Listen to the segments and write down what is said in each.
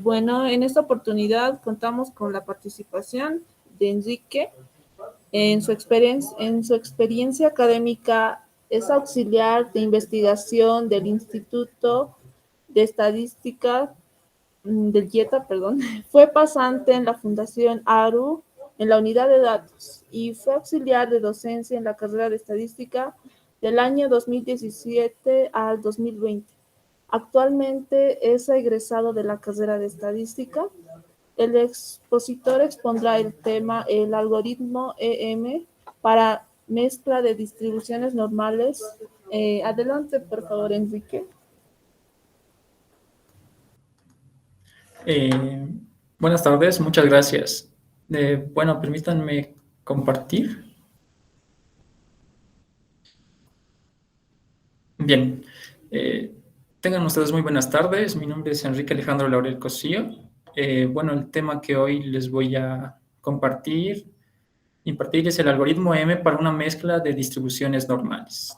Bueno, en esta oportunidad contamos con la participación de Enrique. En su experiencia académica es auxiliar de investigación del Instituto de Estadística del IETA, perdón. Fue pasante en la Fundación ARU en la unidad de datos y fue auxiliar de docencia en la carrera de estadística del año 2017 al 2020. Actualmente es egresado de la carrera de estadística. El expositor expondrá el tema el algoritmo EM para mezcla de distribuciones normales. Adelante, por favor, Enrique. Buenas tardes, muchas gracias. Bueno, permítanme compartir. Bien, tengan ustedes muy buenas tardes. Mi nombre es Enrique Alejandro Laurel Cosío. Bueno, el tema que hoy les voy a impartir es el algoritmo M para una mezcla de distribuciones normales.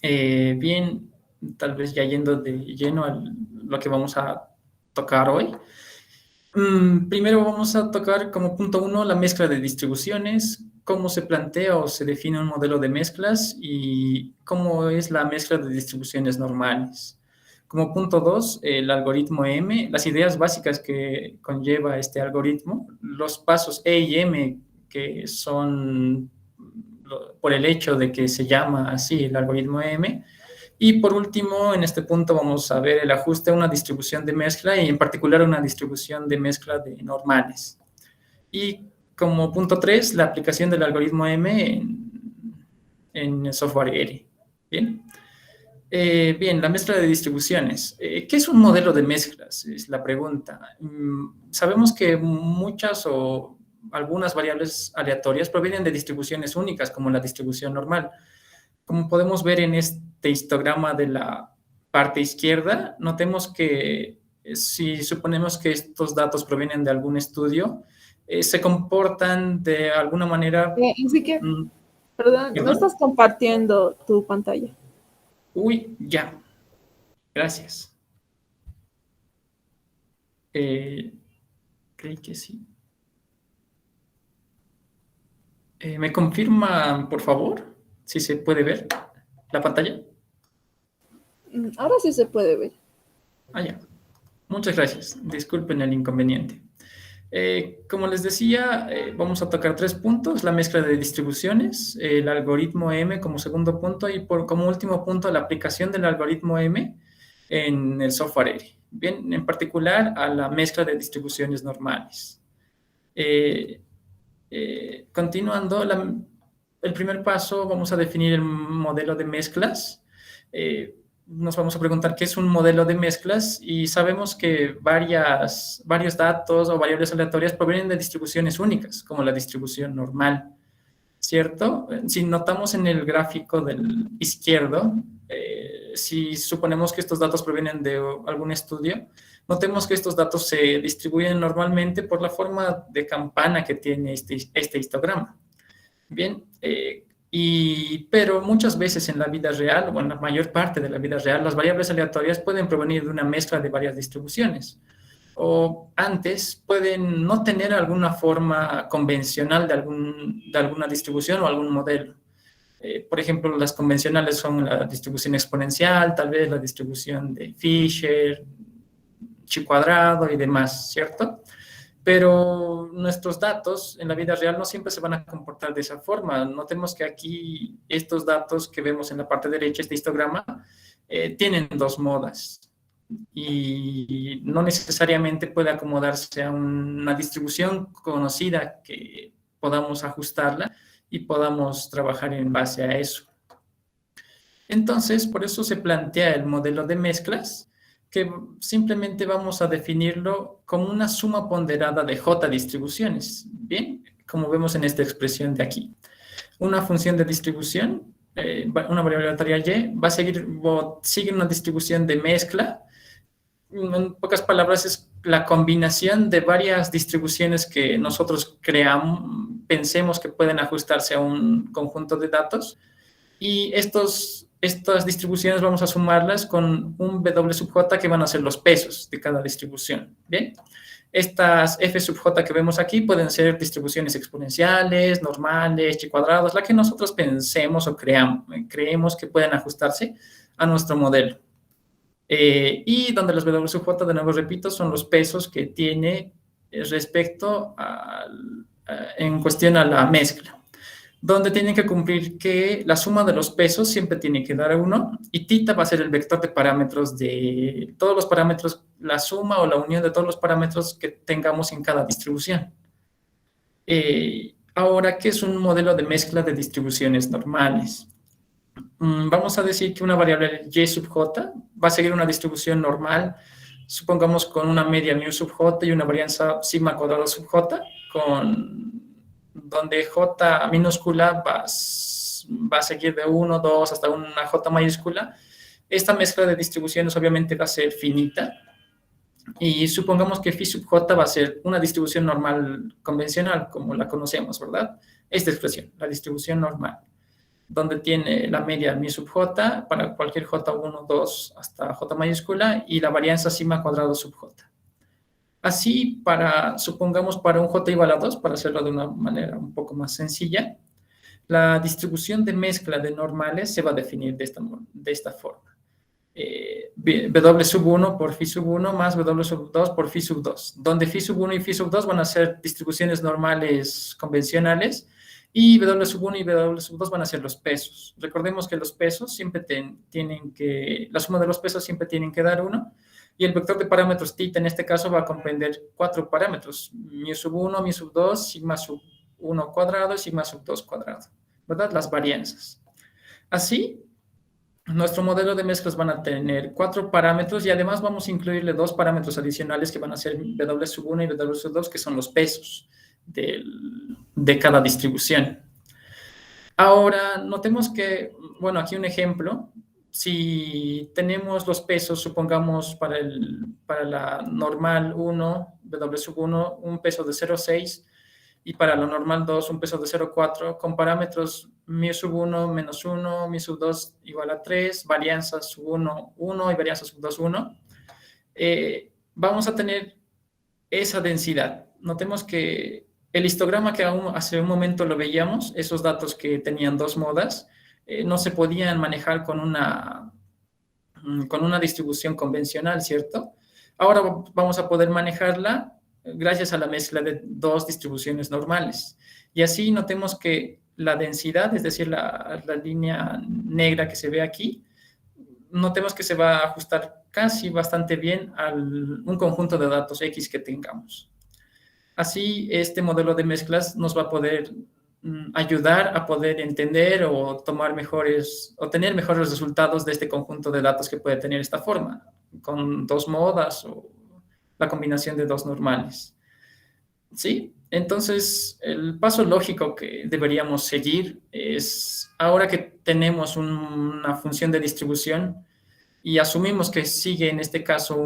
Bien, tal vez ya yendo de lleno a lo que vamos a tocar hoy. Primero vamos a tocar como punto 1 la mezcla de distribuciones, cómo se plantea o se define un modelo de mezclas y cómo es la mezcla de distribuciones normales. Como punto 2, el algoritmo M, las ideas básicas que conlleva este algoritmo, los pasos E y M, que son por el hecho de que se llama así el algoritmo M. Y por último, en este punto vamos a ver el ajuste a una distribución de mezcla y en particular una distribución de mezcla de normales. Y como punto 3, la aplicación del algoritmo M en el software R. Bien. Bien, la mezcla de distribuciones. ¿Qué es un modelo de mezclas? Es la pregunta. Sabemos que muchas o algunas variables aleatorias provienen de distribuciones únicas, como la distribución normal. Como podemos ver en este histograma de la parte izquierda, notemos que si suponemos que estos datos provienen de algún estudio, se comportan de alguna manera... Enrique, perdón, no estás compartiendo tu pantalla. Uy, ya. Gracias. Creí que sí. ¿Me confirman, por favor, si se puede ver la pantalla? Ahora sí se puede ver. Ah, ya. Muchas gracias. Disculpen el inconveniente. Como les decía, vamos a tocar 3 puntos, la mezcla de distribuciones, el algoritmo M como segundo punto y como último punto la aplicación del algoritmo M en el software R. Bien, en particular a la mezcla de distribuciones normales. Continuando, el primer paso vamos a definir el modelo de mezclas. Nos vamos a preguntar qué es un modelo de mezclas y sabemos que varios datos o variables aleatorias provienen de distribuciones únicas, como la distribución normal, ¿cierto? Si notamos en el gráfico del izquierdo, si suponemos que estos datos provienen de algún estudio, notemos que estos datos se distribuyen normalmente por la forma de campana que tiene este histograma. Bien, pero muchas veces en la vida real, o en la mayor parte de la vida real, las variables aleatorias pueden provenir de una mezcla de varias distribuciones. O antes pueden no tener alguna forma convencional de alguna distribución o algún modelo. Por ejemplo, las convencionales son la distribución exponencial, tal vez la distribución de Fisher, chi cuadrado y demás, ¿cierto? Pero nuestros datos en la vida real no siempre se van a comportar de esa forma. Notemos que aquí estos datos que vemos en la parte derecha, este histograma, tienen 2 modas y no necesariamente puede acomodarse a una distribución conocida que podamos ajustarla y podamos trabajar en base a eso. Entonces, por eso se plantea el modelo de mezclas, que simplemente vamos a definirlo como una suma ponderada de J distribuciones, ¿bien? Como vemos en esta expresión de aquí. Una función de distribución, una variable aleatoria y, sigue una distribución de mezcla. En pocas palabras, es la combinación de varias distribuciones que nosotros pensemos que pueden ajustarse a un conjunto de datos. Y estas distribuciones vamos a sumarlas con un W sub J que van a ser los pesos de cada distribución, ¿bien? Estas F sub J que vemos aquí pueden ser distribuciones exponenciales, normales, chi cuadrados, la que nosotros pensemos o creemos que pueden ajustarse a nuestro modelo. Y donde los W sub J, de nuevo repito, son los pesos que tiene respecto en cuestión a la mezcla, donde tienen que cumplir que la suma de los pesos siempre tiene que dar a 1 y θ va a ser el vector de parámetros de todos los parámetros, la suma o la unión de todos los parámetros que tengamos en cada distribución. Ahora, ¿qué es un modelo de mezcla de distribuciones normales? Vamos a decir que una variable y sub j va a seguir una distribución normal, supongamos con una media mu sub j y una varianza sigma cuadrado sub j, donde j minúscula va a seguir de 1, 2 hasta una j mayúscula. Esta mezcla de distribuciones obviamente va a ser finita, y supongamos que phi sub j va a ser una distribución normal convencional, como la conocemos, ¿verdad? Esta expresión, la distribución normal, donde tiene la media mi sub j para cualquier j1, 2 hasta j mayúscula y la varianza sigma cuadrado sub j. Así, supongamos para un j igual a 2, para hacerlo de una manera un poco más sencilla, la distribución de mezcla de normales se va a definir de esta forma. W sub 1 por phi sub 1 más W sub 2 por phi sub 2, donde phi sub 1 y phi sub 2 van a ser distribuciones normales convencionales, y W sub 1 y W sub 2 van a ser los pesos. Recordemos que los pesos siempre la suma de los pesos siempre tienen que dar 1, y el vector de parámetros θ en este caso va a comprender 4 parámetros, mu sub 1, mu sub 2, sigma sub 1 cuadrado y sigma sub 2 cuadrado, ¿verdad? Las varianzas. Así, nuestro modelo de mezclas van a tener 4 parámetros, y además vamos a incluirle 2 parámetros adicionales que van a ser W sub 1 y W sub 2, que son los pesos de cada distribución. Ahora, notemos que, bueno, aquí un ejemplo. Si tenemos los pesos, supongamos para la normal 1, W sub 1, un peso de 0,6, y para la normal 2, un peso de 0,4, con parámetros mu sub 1 menos 1, mu sub 2 igual a 3, varianza sub 1, 1 y varianza sub 2, 1, vamos a tener esa densidad. Notemos que el histograma que hace un momento lo veíamos, esos datos que tenían 2 modas, no se podían manejar con una distribución convencional, ¿cierto? Ahora vamos a poder manejarla gracias a la mezcla de 2 distribuciones normales. Y así notemos que la densidad, es decir, la línea negra que se ve aquí, notemos que se va a ajustar casi bastante bien a un conjunto de datos X que tengamos. Así, este modelo de mezclas nos va a poder ayudar a poder entender o tener mejores resultados de este conjunto de datos que puede tener esta forma, con 2 modas o la combinación de 2 normales. ¿Sí? Entonces, el paso lógico que deberíamos seguir es, ahora que tenemos una función de distribución y asumimos que sigue en este caso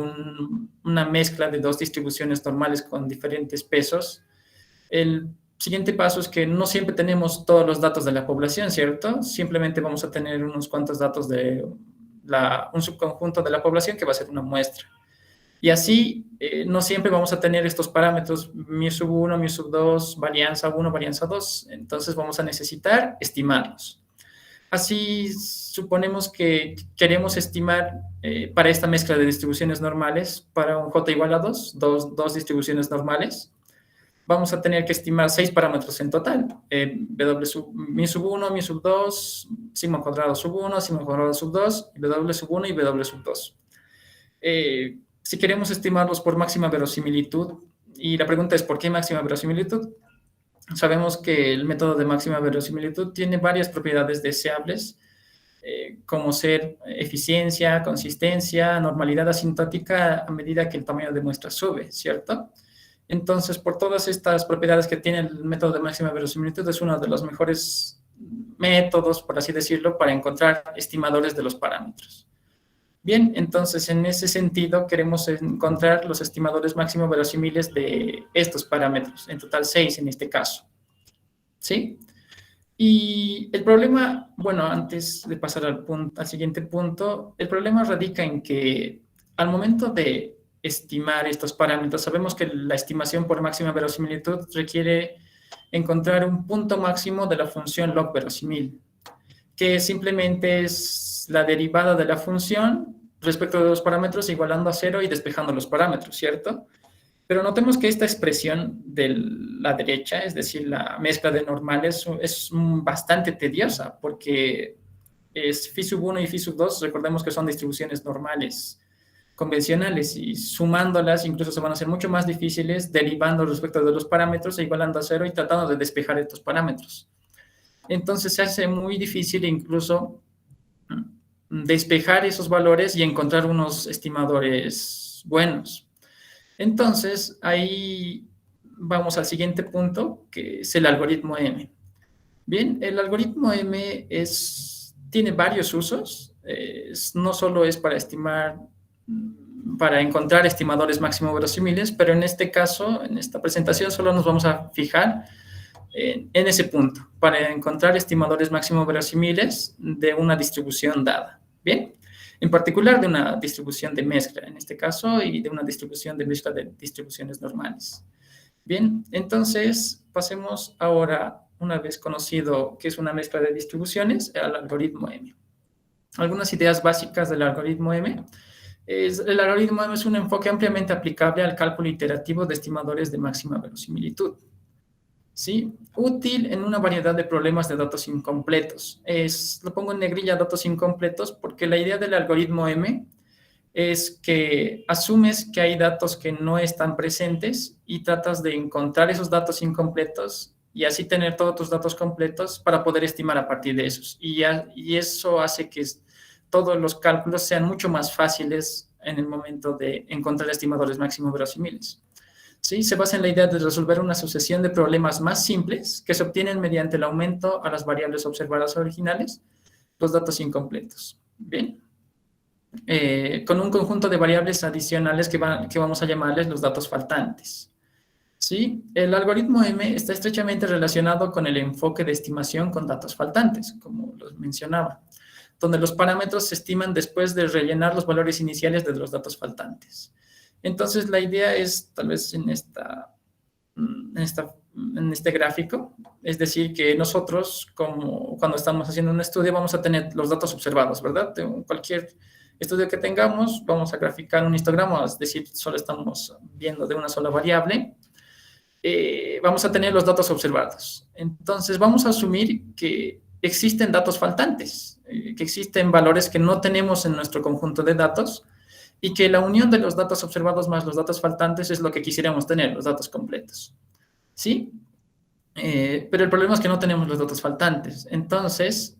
una mezcla de 2 distribuciones normales con diferentes pesos, el siguiente paso es que no siempre tenemos todos los datos de la población, ¿cierto? Simplemente vamos a tener unos cuantos datos de un subconjunto de la población que va a ser una muestra. Y así, no siempre vamos a tener estos parámetros mu sub 1, mu sub 2, varianza 1, varianza 2. Entonces vamos a necesitar estimarlos. Así, suponemos que queremos estimar para esta mezcla de distribuciones normales, para un j igual a 2 distribuciones normales, vamos a tener que estimar 6 parámetros en total. Mi sub 1, mi sub 2, sigma cuadrado sub 1, sigma cuadrado sub 2, W sub 1 y W sub 2. Si queremos estimarlos por máxima verosimilitud, y la pregunta es ¿por qué máxima verosimilitud? Sabemos que el método de máxima verosimilitud tiene varias propiedades deseables, como ser eficiencia, consistencia, normalidad asintótica a medida que el tamaño de muestra sube, ¿cierto? Entonces, por todas estas propiedades que tiene el método de máxima verosimilitud, es uno de los mejores métodos, por así decirlo, para encontrar estimadores de los parámetros. Bien, entonces, en ese sentido, queremos encontrar los estimadores máximo verosímiles de estos parámetros, en total 6 en este caso. ¿Sí? Y el problema, bueno, antes de pasar al siguiente punto, el problema radica en que al momento de estimar estos parámetros, sabemos que la estimación por máxima verosimilitud requiere encontrar un punto máximo de la función log verosimil, que simplemente es la derivada de la función respecto de los parámetros igualando a cero y despejando los parámetros, ¿cierto? Pero notemos que esta expresión de la derecha, es decir, la mezcla de normales, es bastante tediosa porque es phi sub 1 y phi sub 2, recordemos que son distribuciones normales convencionales y sumándolas incluso se van a hacer mucho más difíciles derivando respecto de los parámetros e igualando a cero y tratando de despejar estos parámetros. Entonces se hace muy difícil incluso despejar esos valores y encontrar unos estimadores buenos. Entonces, ahí vamos al siguiente punto, que es el algoritmo M. Bien, el algoritmo M tiene varios usos. No solo es para estimar, para encontrar estimadores máximo verosímiles, pero en este caso, en esta presentación, solo nos vamos a fijar en ese punto, para encontrar estimadores máximo verosímiles de una distribución dada. Bien, en particular de una distribución de mezcla, en este caso, y de una distribución de mezcla de distribuciones normales. Bien, entonces pasemos ahora, una vez conocido qué es una mezcla de distribuciones, al algoritmo M. Algunas ideas básicas del algoritmo M. El algoritmo M es un enfoque ampliamente aplicable al cálculo iterativo de estimadores de máxima verosimilitud. ¿Sí? Útil en una variedad de problemas de datos incompletos. Lo pongo en negrilla datos incompletos porque la idea del algoritmo M es que asumes que hay datos que no están presentes y tratas de encontrar esos datos incompletos y así tener todos tus datos completos para poder estimar a partir de esos. Y eso hace que todos los cálculos sean mucho más fáciles en el momento de encontrar estimadores máximo verosímiles. ¿Sí? Se basa en la idea de resolver una sucesión de problemas más simples que se obtienen mediante el aumento a las variables observadas originales, los datos incompletos. Bien. Con un conjunto de variables adicionales que vamos a llamarles los datos faltantes. ¿Sí? El algoritmo M está estrechamente relacionado con el enfoque de estimación con datos faltantes, como los mencionaba, donde los parámetros se estiman después de rellenar los valores iniciales de los datos faltantes. Entonces, la idea es, tal vez en este gráfico, es decir, que nosotros, como cuando estamos haciendo un estudio, vamos a tener los datos observados, ¿verdad? De cualquier estudio que tengamos, vamos a graficar un histograma, es decir, solo estamos viendo de una sola variable, vamos a tener los datos observados. Entonces, vamos a asumir que existen datos faltantes, que existen valores que no tenemos en nuestro conjunto de datos, y que la unión de los datos observados más los datos faltantes es lo que quisiéramos tener, los datos completos. ¿Sí? Pero el problema es que no tenemos los datos faltantes. Entonces,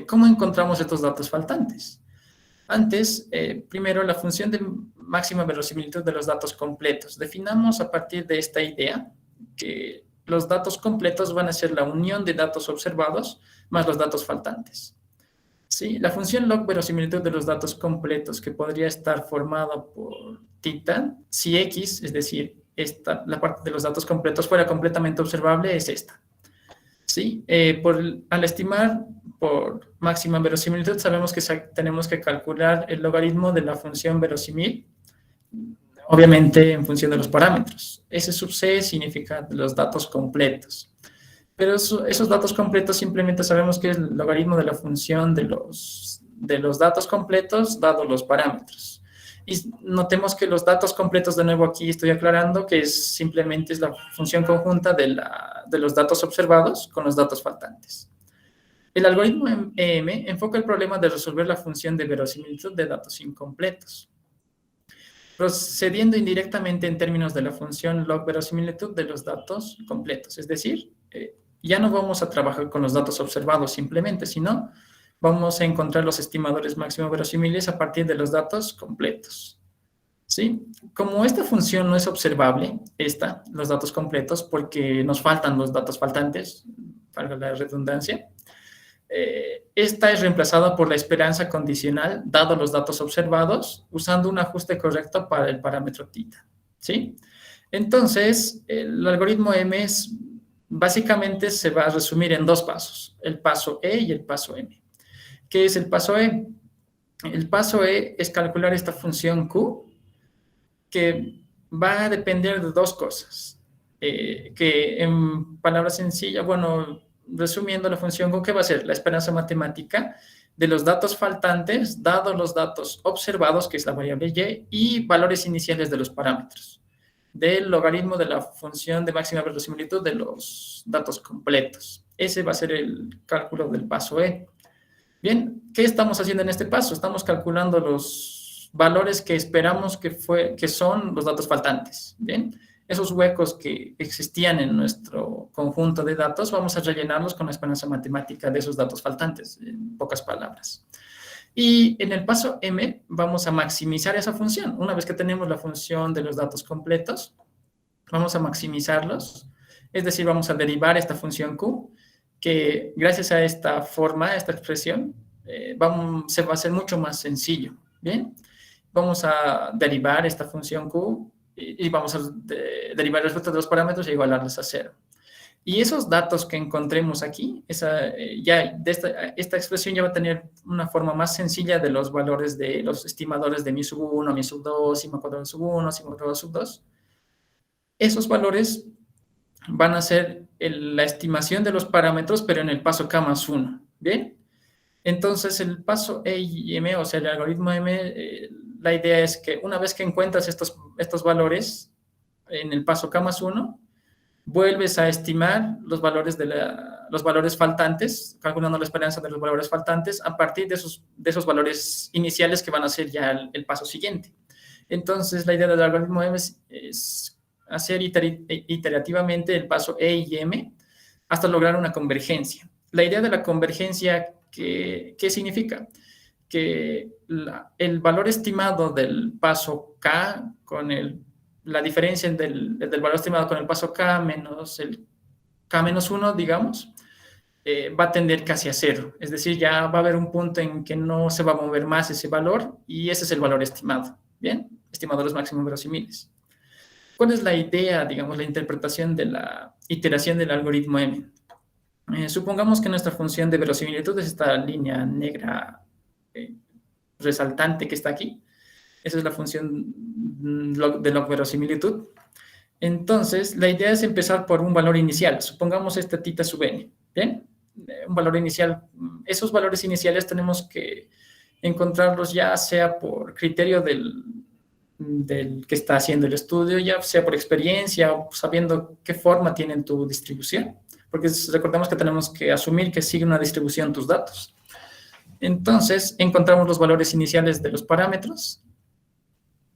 ¿cómo encontramos estos datos faltantes? Antes, primero, la función de máxima verosimilitud de los datos completos. Definamos a partir de esta idea que los datos completos van a ser la unión de datos observados más los datos faltantes. Sí, la función log verosimilitud de los datos completos, que podría estar formada por θ, si x, es decir, la parte de los datos completos fuera completamente observable, es esta. ¿Sí? Al estimar por máxima verosimilitud, sabemos que tenemos que calcular el logaritmo de la función verosimil, obviamente en función de los parámetros. S sub c significa los datos completos. Pero esos datos completos simplemente sabemos que es el logaritmo de la función de los datos completos dado los parámetros. Y notemos que los datos completos, de nuevo aquí estoy aclarando, que simplemente es la función conjunta de los datos observados con los datos faltantes. El algoritmo EM enfoca el problema de resolver la función de verosimilitud de datos incompletos, procediendo indirectamente en términos de la función log verosimilitud de los datos completos. Es decir, ya no vamos a trabajar con los datos observados simplemente, sino vamos a encontrar los estimadores máximo verosímiles a partir de los datos completos. ¿Sí? Como esta función no es observable, los datos completos, porque nos faltan los datos faltantes, valga la redundancia, esta es reemplazada por la esperanza condicional, dado los datos observados, usando un ajuste correcto para el parámetro θ. ¿Sí? Entonces, el algoritmo M es básicamente se va a resumir en dos pasos, el paso E y el paso M. ¿Qué es el paso E? El paso E es calcular esta función Q, que va a depender de dos cosas, que en palabras sencillas, bueno, resumiendo la función Q, ¿qué va a ser? La esperanza matemática de los datos faltantes, dados los datos observados, que es la variable y valores iniciales de los parámetros, del logaritmo de la función de máxima verosimilitud de los datos completos. Ese va a ser el cálculo del paso E. Bien, ¿qué estamos haciendo en este paso? Estamos calculando los valores que esperamos que son los datos faltantes. Bien, esos huecos que existían en nuestro conjunto de datos, vamos a rellenarlos con la esperanza matemática de esos datos faltantes, en pocas palabras. Y en el paso M vamos a maximizar esa función. Una vez que tenemos la función de los datos completos, vamos a maximizarlos, es decir, vamos a derivar esta función Q, que gracias a esta forma, a esta expresión, se va a hacer mucho más sencillo, ¿bien? Vamos a derivar esta función Q y vamos a derivar el resultado de los parámetros e igualarlos a cero. Y esos datos que encontremos aquí, esta expresión ya va a tener una forma más sencilla de los valores de los estimadores de mi sub 1, mi sub 2, sigma cuadrado sub 1, sigma cuadrado sub 2. Esos valores van a ser la estimación de los parámetros, pero en el paso K más 1, ¿bien? Entonces, el paso E y M, o sea, el algoritmo M, la idea es que una vez que encuentras estos valores en el paso K más 1, vuelves a estimar los valores faltantes, calculando la esperanza de los valores faltantes a partir de esos valores iniciales que van a ser ya el paso siguiente. Entonces, la idea del algoritmo M es hacer iterativamente el paso E y M hasta lograr una convergencia. La idea de la convergencia, ¿qué significa? Que el valor estimado del paso K con la diferencia del valor estimado con el paso K menos el K menos 1, digamos, va a tender casi a cero. Es decir, ya va a haber un punto en que no se va a mover más ese valor y ese es el valor estimado. ¿Bien? Estimadores máximos verosímiles. ¿Cuál es la idea, digamos, la interpretación de la iteración del algoritmo M? Supongamos que nuestra función de verosimilitud es esta línea negra resaltante que está aquí. Esa es la función de log verosimilitud. Entonces, la idea es empezar por un valor inicial. Supongamos este θ sub n. ¿Bien? Un valor inicial. Esos valores iniciales tenemos que encontrarlos ya sea por criterio del que está haciendo el estudio, ya sea por experiencia o sabiendo qué forma tienen tu distribución. Porque recordemos que tenemos que asumir que sigue una distribución tus datos. Entonces, encontramos los valores iniciales de los parámetros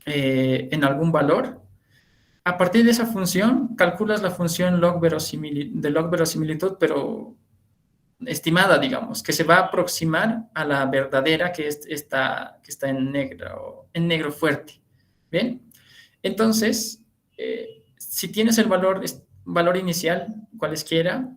en algún valor. A partir de esa función, calculas la función de log verosimilitud, pero estimada, digamos, que se va a aproximar a la verdadera, que está en negro fuerte. ¿Bien? Entonces, si tienes el valor inicial, cualesquiera,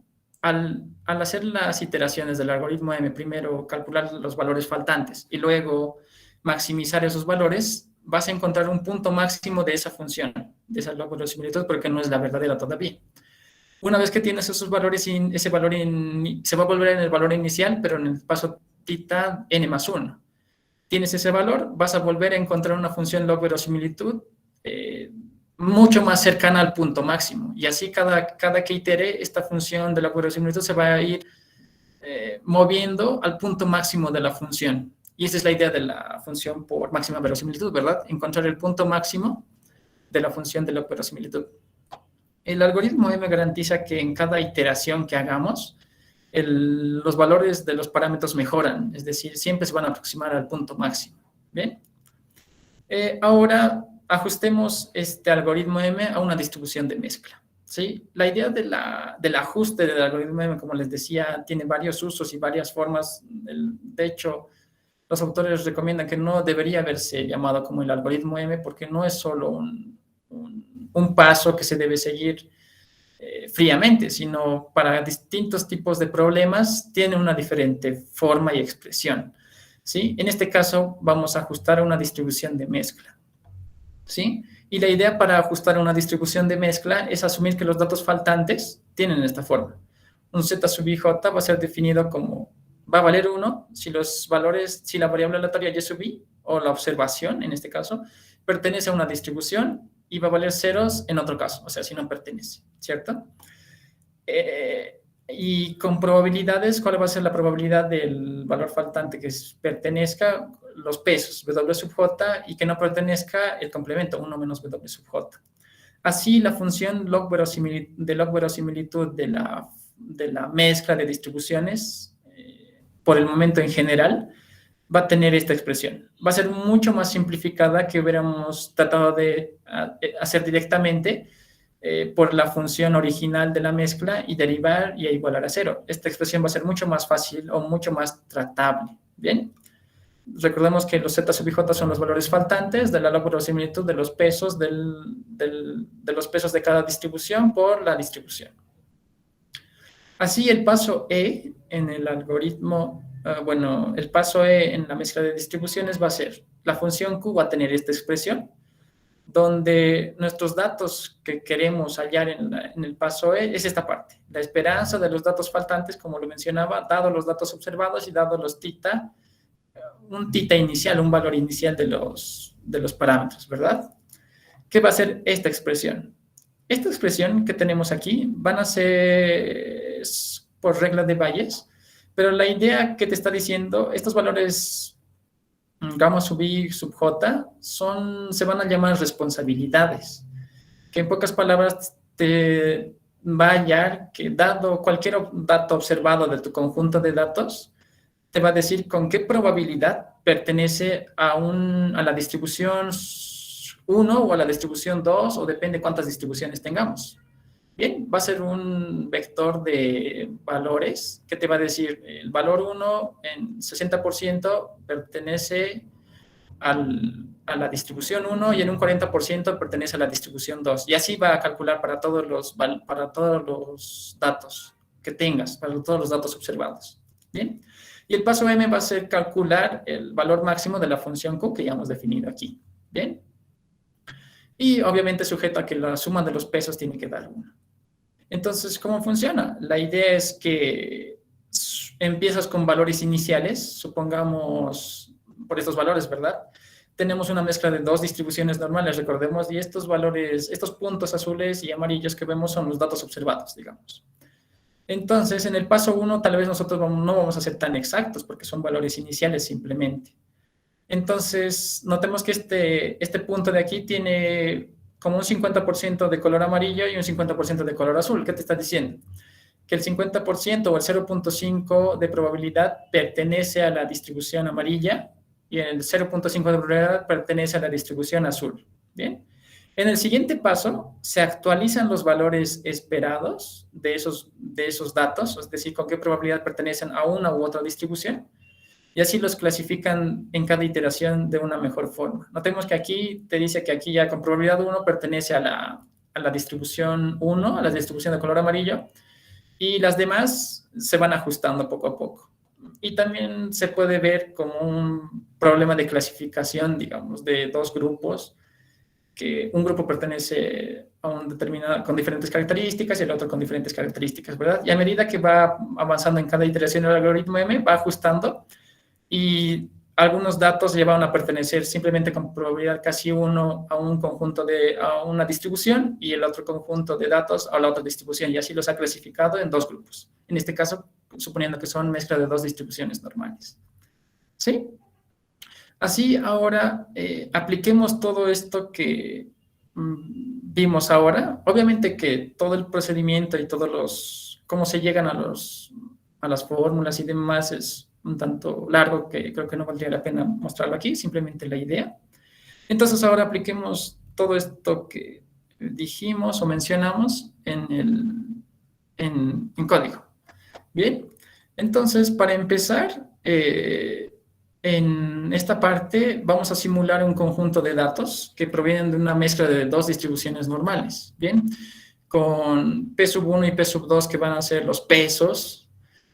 al hacer las iteraciones del algoritmo M, primero calcular los valores faltantes y luego maximizar esos valores, vas a encontrar un punto máximo de esa función, de esa log verosimilitud, porque no es la verdadera todavía. Una vez que tienes esos valores, ese valor se va a volver en el valor inicial, pero en el paso θ n más 1. Tienes ese valor, vas a volver a encontrar una función log verosimilitud mucho más cercana al punto máximo. Y así cada que itere, esta función de log verosimilitud se va a ir moviendo al punto máximo de la función. Y esa es la idea de la función por máxima verosimilitud, ¿verdad? Encontrar el punto máximo de la función de log verosimilitud. El algoritmo M garantiza que en cada iteración que hagamos, los valores de los parámetros mejoran, es decir, siempre se van a aproximar al punto máximo. ¿Bien? Ahora ajustemos este algoritmo M a una distribución de mezcla. ¿Sí? La idea del ajuste del algoritmo M, como les decía, tiene varios usos y varias formas. De hecho, los autores recomiendan que no debería haberse llamado como el algoritmo M porque no es solo un paso que se debe seguir fríamente, sino para distintos tipos de problemas tiene una diferente forma y expresión, ¿sí? En este caso vamos a ajustar a una distribución de mezcla, ¿sí? Y la idea para ajustar a una distribución de mezcla es asumir que los datos faltantes tienen esta forma. Un z sub i j va a ser definido como, va a valer 1 si los valores, si la variable aleatoria y sub i, o la observación en este caso, pertenece a una distribución, y va a valer ceros en otro caso, o sea, si no pertenece, ¿cierto? Y con probabilidades, ¿cuál va a ser la probabilidad del valor faltante que pertenezca? Los pesos, w sub j, y que no pertenezca el complemento, 1 menos w sub j. Así, la función de log verosimitud de la mezcla de distribuciones, por el momento en general, va a tener esta expresión. Va a ser mucho más simplificada que hubiéramos tratado de hacer directamente por la función original de la mezcla y derivar y igualar a 0. Esta expresión va a ser mucho más fácil o mucho más tratable. ¿Bien? Recordemos que los z sub i j son los valores faltantes de la log verosimilitud de los pesos de los pesos de cada distribución por la distribución. Así, el paso E en el algoritmo, el paso E en la mezcla de distribuciones va a ser, la función Q va a tener esta expresión, donde nuestros datos que queremos hallar en el paso E es esta parte, la esperanza de los datos faltantes, como lo mencionaba, dado los datos observados y dado los tita, un tita inicial, un valor inicial de los parámetros, ¿verdad? ¿Qué va a ser esta expresión? Esta expresión que tenemos aquí van a ser por regla de Bayes, pero la idea que te está diciendo, estos valores gamma sub i sub j se van a llamar responsabilidades, que en pocas palabras te va a hallar que dado cualquier dato observado de tu conjunto de datos, te va a decir con qué probabilidad pertenece a la distribución 1 o a la distribución 2, o depende cuántas distribuciones tengamos. Bien, va a ser un vector de valores que te va a decir el valor 1 en 60% pertenece a la distribución 1 y en un 40% pertenece a la distribución 2. Y así va a calcular para todos los datos que tengas, para todos los datos observados. Bien. Y el paso M va a ser calcular el valor máximo de la función Q que ya hemos definido aquí. ¿Bien? Y obviamente sujeto a que la suma de los pesos tiene que dar 1. Entonces, ¿cómo funciona? La idea es que empiezas con valores iniciales, supongamos por estos valores, ¿verdad? Tenemos una mezcla de dos distribuciones normales, recordemos, y estos valores, estos puntos azules y amarillos que vemos son los datos observados, digamos. Entonces, en el paso 1, tal vez nosotros no vamos a ser tan exactos porque son valores iniciales simplemente. Entonces, notemos que este punto de aquí tiene como un 50% de color amarillo y un 50% de color azul. ¿Qué te está diciendo? Que el 50% o el 0.5 de probabilidad pertenece a la distribución amarilla y el 0.5 de probabilidad pertenece a la distribución azul. ¿Bien? En el siguiente paso, se actualizan los valores esperados de esos datos, es decir, con qué probabilidad pertenecen a una u otra distribución, y así los clasifican en cada iteración de una mejor forma. Notemos que aquí te dice que aquí ya con probabilidad 1 pertenece a la distribución 1, a la distribución de color amarillo, y las demás se van ajustando poco a poco. Y también se puede ver como un problema de clasificación, digamos, de dos grupos, que un grupo pertenece a un determinado, con diferentes características y el otro con diferentes características, ¿verdad? Y a medida que va avanzando en cada iteración del algoritmo M, va ajustando, y algunos datos llevan a pertenecer simplemente con probabilidad casi 1 a un conjunto a una distribución, y el otro conjunto de datos a la otra distribución, y así los ha clasificado en dos grupos. En este caso, suponiendo que son mezcla de dos distribuciones normales. ¿Sí? Así, ahora apliquemos todo esto que vimos ahora. Obviamente que todo el procedimiento y cómo se llegan a las fórmulas y demás es un tanto largo, que creo que no valdría la pena mostrarlo aquí, simplemente la idea. Entonces, ahora apliquemos todo esto que dijimos o mencionamos en código. Bien, entonces, para empezar, en esta parte vamos a simular un conjunto de datos que provienen de una mezcla de dos distribuciones normales, ¿bien? Con P sub 1 y P sub 2 que van a ser los pesos,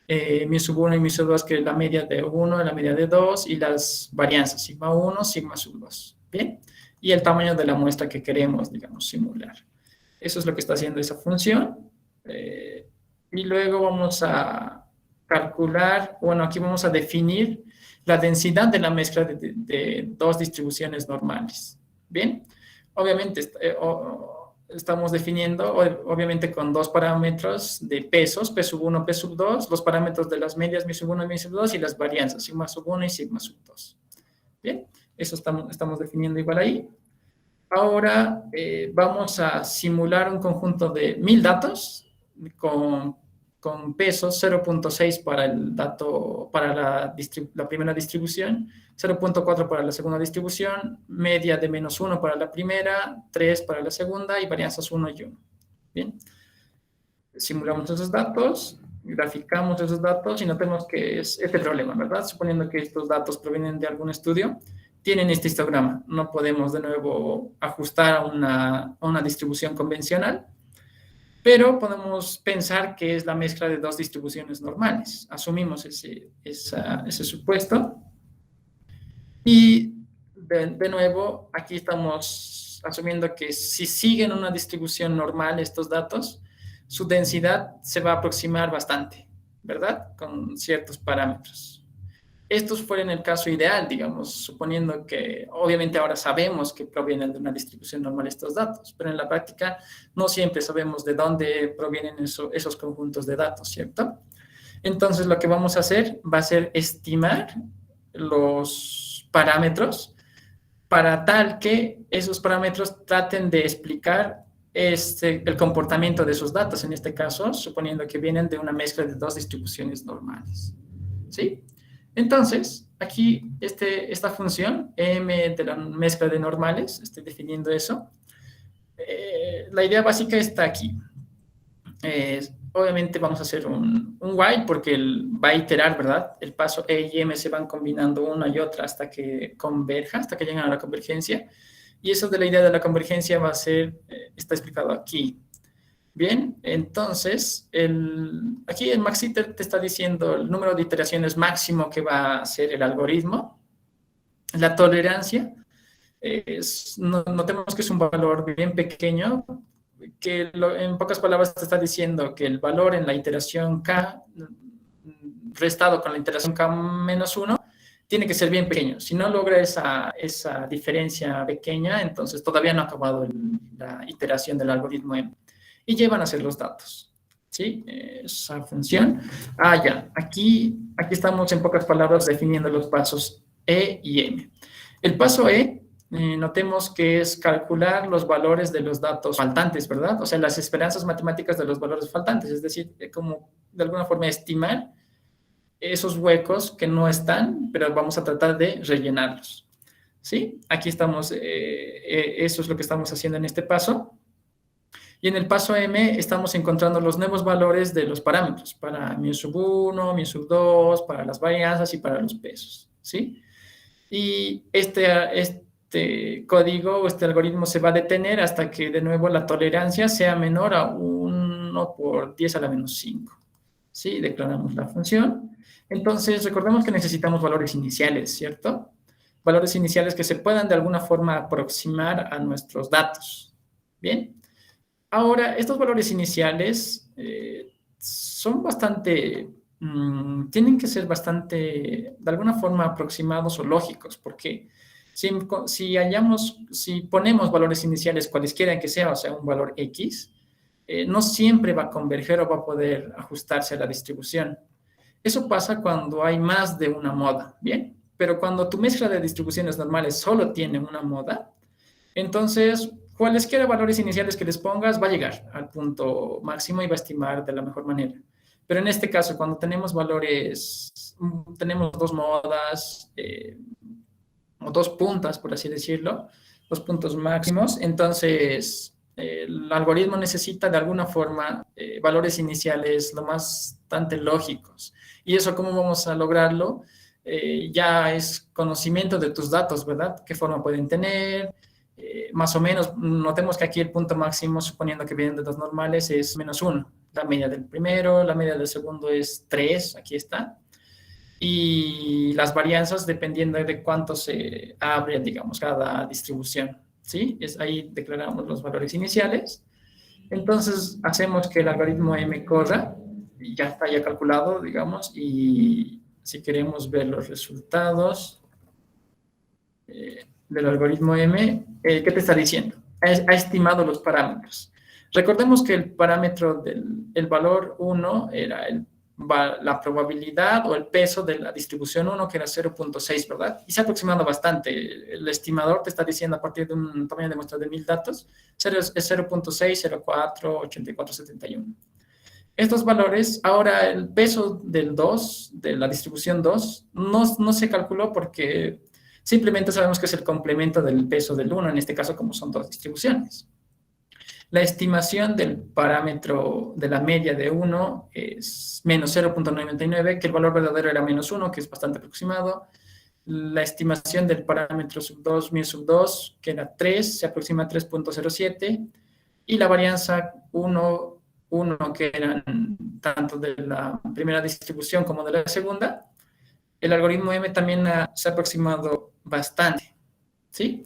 mi sub 1 y mi sub 2 que es la media de 1 y la media de 2, y las varianzas sigma 1, sigma sub 2, ¿bien? Y el tamaño de la muestra que queremos, digamos, simular. Eso es lo que está haciendo esa función. y luego vamos a calcular, bueno, aquí vamos a definir la densidad de la mezcla de dos distribuciones normales. Bien, obviamente estamos definiendo, obviamente con dos parámetros de pesos, P sub 1, P sub 2, los parámetros de las medias, mi sub 1 y mi sub 2, y las varianzas, sigma sub 1 y sigma sub 2. Bien, eso estamos definiendo igual ahí. Ahora vamos a simular un conjunto de 1000 datos con pesos 0.6 para el dato, para la primera distribución, 0.4 para la segunda distribución, media de -1 para la primera, 3 para la segunda y varianzas 1 y 1. Bien, simulamos esos datos, graficamos esos datos y notemos que es este problema, ¿verdad? Suponiendo que estos datos provienen de algún estudio, tienen este histograma. No podemos de nuevo ajustar a una distribución convencional, pero podemos pensar que es la mezcla de dos distribuciones normales. Asumimos ese supuesto. Y de nuevo, aquí estamos asumiendo que si siguen una distribución normal estos datos, su densidad se va a aproximar bastante, ¿verdad? Con ciertos parámetros. Estos fueron el caso ideal, digamos, suponiendo que obviamente ahora sabemos que provienen de una distribución normal estos datos, pero en la práctica no siempre sabemos de dónde provienen esos conjuntos de datos, ¿cierto? Entonces lo que vamos a hacer va a ser estimar los parámetros para tal que esos parámetros traten de explicar el comportamiento de esos datos, en este caso, suponiendo que vienen de una mezcla de dos distribuciones normales, ¿sí? Entonces, aquí esta función, m de la mezcla de normales, estoy definiendo eso. La idea básica está aquí. Obviamente vamos a hacer un while porque va a iterar, ¿verdad? El paso e y m se van combinando una y otra hasta que converja, hasta que llegan a la convergencia. Y eso de la idea de la convergencia va a ser, está explicado aquí. Bien, entonces, aquí el maxiter te está diciendo el número de iteraciones máximo que va a ser el algoritmo. La tolerancia, notemos que es un valor bien pequeño, que en pocas palabras te está diciendo que el valor en la iteración k restado con la iteración k menos 1 tiene que ser bien pequeño. Si no logra esa diferencia pequeña, entonces todavía no ha acabado la iteración del algoritmo M. Y llevan a ser los datos, ¿sí? Esa función. Ya, aquí estamos en pocas palabras definiendo los pasos E y M. El paso E, notemos que es calcular los valores de los datos faltantes, ¿verdad? O sea, las esperanzas matemáticas de los valores faltantes, es decir, como de alguna forma estimar esos huecos que no están, pero vamos a tratar de rellenarlos, ¿sí? Aquí estamos, eso es lo que estamos haciendo en este paso. Y en el paso M estamos encontrando los nuevos valores de los parámetros para mi sub 1, mi sub 2, para las varianzas y para los pesos, ¿sí? Y este código, este algoritmo se va a detener hasta que de nuevo la tolerancia sea menor a 1 por 10 a la menos 5, ¿sí? Declaramos la función. Entonces, recordemos que necesitamos valores iniciales, ¿cierto? Valores iniciales que se puedan de alguna forma aproximar a nuestros datos, ¿bien? Ahora, estos valores iniciales son bastante, tienen que ser bastante, de alguna forma, aproximados o lógicos, porque si ponemos valores iniciales cualesquiera que sea, o sea, un valor X, no siempre va a converger o va a poder ajustarse a la distribución. Eso pasa cuando hay más de una moda, ¿bien? Pero cuando tu mezcla de distribuciones normales solo tiene una moda, entonces cualesquiera valores iniciales que les pongas va a llegar al punto máximo y va a estimar de la mejor manera. Pero en este caso, cuando tenemos valores, tenemos dos modas, o dos puntas, por así decirlo, dos puntos máximos, entonces el algoritmo necesita de alguna forma valores iniciales lo bastante lógicos. ¿Y eso cómo vamos a lograrlo? Ya es conocimiento de tus datos, ¿verdad? ¿Qué forma pueden tener? Más o menos, notemos que aquí el punto máximo, suponiendo que vienen de dos normales, es -1. La media del primero, la media del segundo es 3, aquí está. Y las varianzas dependiendo de cuánto se abre, digamos, cada distribución, ¿sí? Ahí declaramos los valores iniciales. Entonces, hacemos que el algoritmo M corra ya está ya calculado, digamos, y si queremos ver los resultados del algoritmo M, ¿qué te está diciendo? Ha estimado los parámetros. Recordemos que el parámetro del valor 1 era la probabilidad o el peso de la distribución 1, que era 0.6, ¿verdad? Y se ha aproximado bastante. El estimador te está diciendo a partir de un tamaño de muestra de 1000 datos, es 0.6, 0.4, 84, 71. Estos valores, ahora el peso del 2, de la distribución 2, no se calculó porque simplemente sabemos que es el complemento del peso del 1, en este caso como son dos distribuciones. La estimación del parámetro de la media de 1 es menos 0.99, que el valor verdadero era menos 1, que es bastante aproximado. La estimación del parámetro sub 2, mi sub 2, que era 3, se aproxima a 3.07. Y la varianza 1, que eran tanto de la primera distribución como de la segunda, el algoritmo M también se ha aproximado bastante, ¿sí?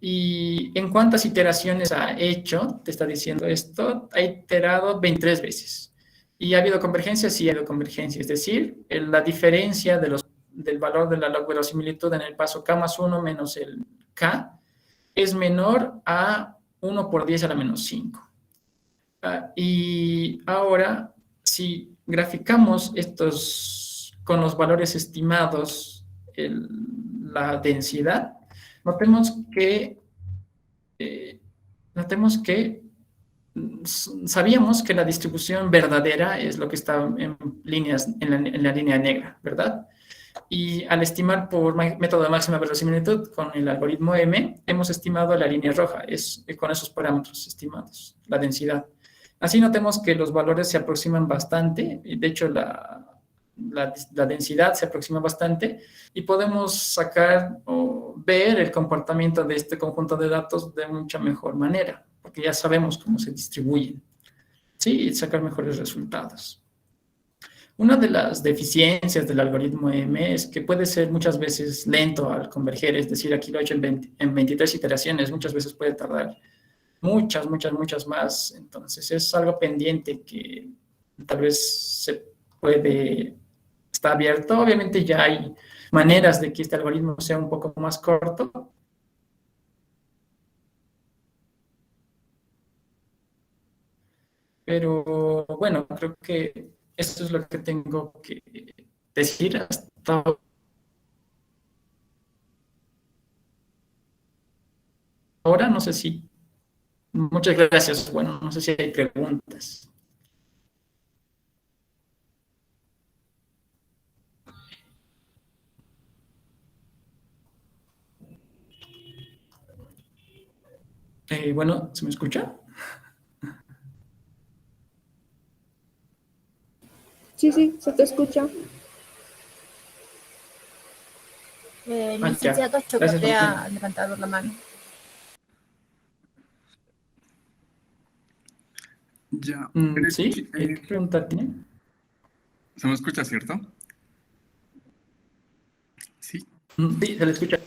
¿Y en cuántas iteraciones ha hecho? Te está diciendo esto. Ha iterado 23 veces. ¿Y ha habido convergencia? Sí, ha habido convergencia. Es decir, la diferencia del valor de la log verosimilitud en el paso K más 1 menos el K es menor a 1 por 10 a la menos 5. Y ahora, si graficamos estos con los valores estimados, la densidad, notemos que sabíamos que la distribución verdadera es lo que está en la línea negra, ¿verdad? Y al estimar por método de máxima verosimilitud con el algoritmo M, hemos estimado la línea roja, con esos parámetros estimados, la densidad. Así notemos que los valores se aproximan bastante, de hecho la densidad se aproxima bastante y podemos sacar o ver el comportamiento de este conjunto de datos de mucha mejor manera, porque ya sabemos cómo se distribuyen, ¿sí? Y sacar mejores resultados. Una de las deficiencias del algoritmo M es que puede ser muchas veces lento al converger, es decir, aquí lo he hecho en 23 iteraciones, muchas veces puede tardar muchas más, entonces es algo pendiente que tal vez está abierto. Obviamente ya hay maneras de que este algoritmo sea un poco más corto, pero bueno, creo que esto es lo que tengo que decir hasta ahora. No sé si... Muchas gracias. Bueno, no sé si hay preguntas. Bueno, ¿se me escucha? Sí, se te escucha. Licenciado Chocote ha levantado la mano. Ya. ¿Sí? ¿Qué pregunta tiene? ¿Se me escucha, cierto? Sí. Sí, se le escucha.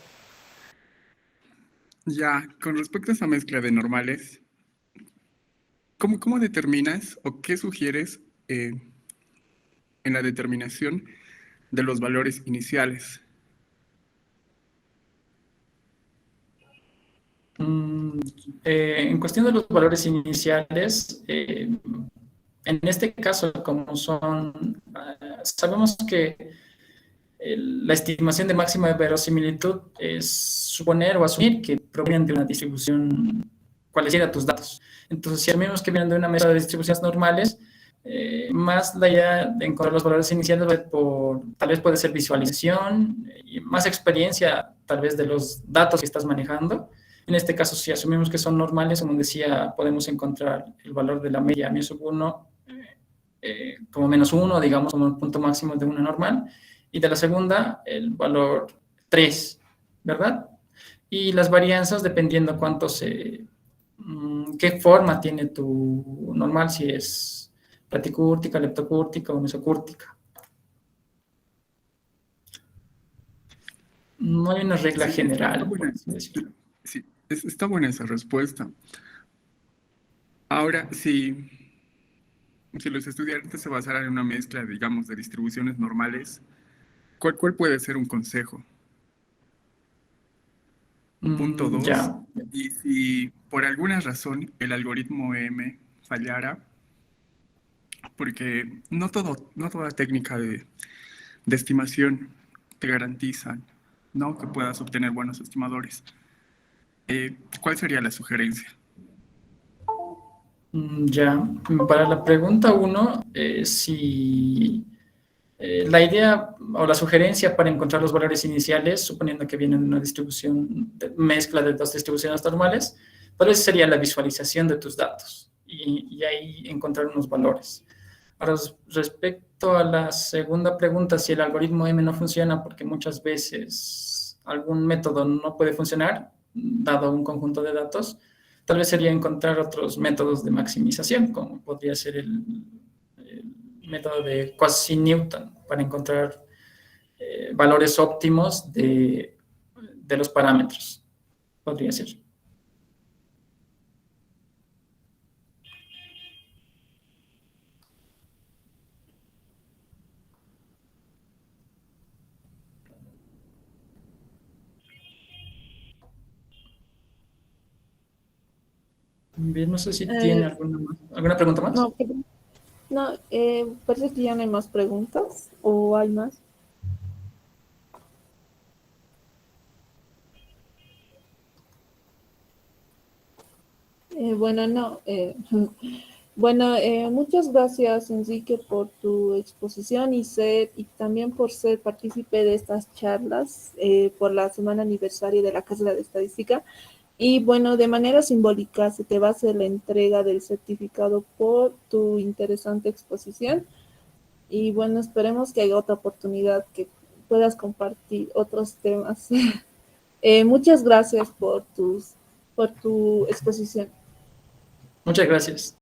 Ya, con respecto a esa mezcla de normales, ¿cómo determinas o qué sugieres en la determinación de los valores iniciales? En cuestión de los valores iniciales, en este caso, sabemos que la estimación de máxima verosimilitud es suponer o asumir que provienen de una distribución cualesquiera tus datos. Entonces, si asumimos que vienen de una mesa de distribuciones normales, más la idea de encontrar los valores iniciales tal vez puede ser visualización y más experiencia tal vez de los datos que estás manejando. En este caso, si asumimos que son normales, como decía, podemos encontrar el valor de la media mi sub 1 como menos 1, digamos, como un punto máximo de una normal, y de la segunda el valor 3, ¿verdad? Y las varianzas dependiendo qué forma tiene tu normal, si es platicúrtica, leptocúrtica o mesocúrtica. No hay una regla general. Está buena esa respuesta. Ahora, sí. Si los estudiantes se basaran en una mezcla, digamos, de distribuciones normales, ¿cuál puede ser un consejo? Punto 2. Ya. Y si por alguna razón el algoritmo M fallara, porque no toda técnica de estimación te garantiza, ¿no?, que puedas obtener buenos estimadores. ¿Cuál sería la sugerencia? Ya, para la pregunta 1, si la idea o la sugerencia para encontrar los valores iniciales, suponiendo que vienen de una distribución, mezcla de dos distribuciones normales, tal vez sería la visualización de tus datos y ahí encontrar unos valores. Ahora, respecto a la segunda pregunta, si el algoritmo M no funciona porque muchas veces algún método no puede funcionar, dado un conjunto de datos, tal vez sería encontrar otros métodos de maximización, como podría ser el método de Quasi-Newton, para encontrar valores óptimos de los parámetros. Podría ser. Bien, no sé si tiene alguna pregunta más. No, no, parece que ya no hay más preguntas, ¿o hay más? Bueno, no. Bueno, muchas gracias, Enrique, por tu exposición y también por ser partícipe de estas charlas por la semana aniversario de la Cátedra de Estadística. Y bueno, de manera simbólica se te va a hacer la entrega del certificado por tu interesante exposición. Y bueno, esperemos que haya otra oportunidad que puedas compartir otros temas. Muchas gracias por tu exposición. Muchas gracias.